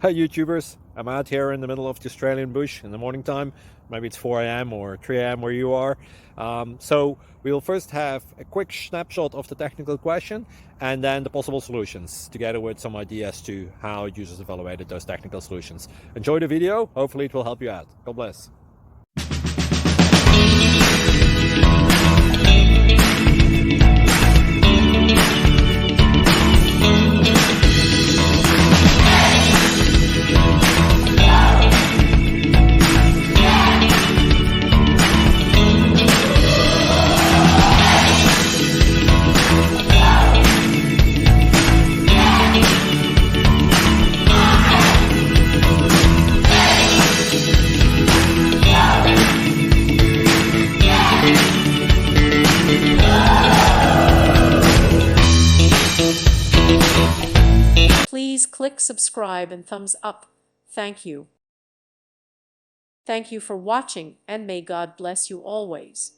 Hi YouTubers, I'm out here in the middle of the Australian bush in the morning time. Maybe it's 4 a.m. or 3 a.m. where you are. So we'll first have a quick snapshot of the technical question and then the possible solutions, together with some ideas to how users evaluated those technical solutions. Enjoy the video, hopefully it will help you out. God bless. Please click subscribe and thumbs up. Thank you. Thank you for watching, and may God bless you always.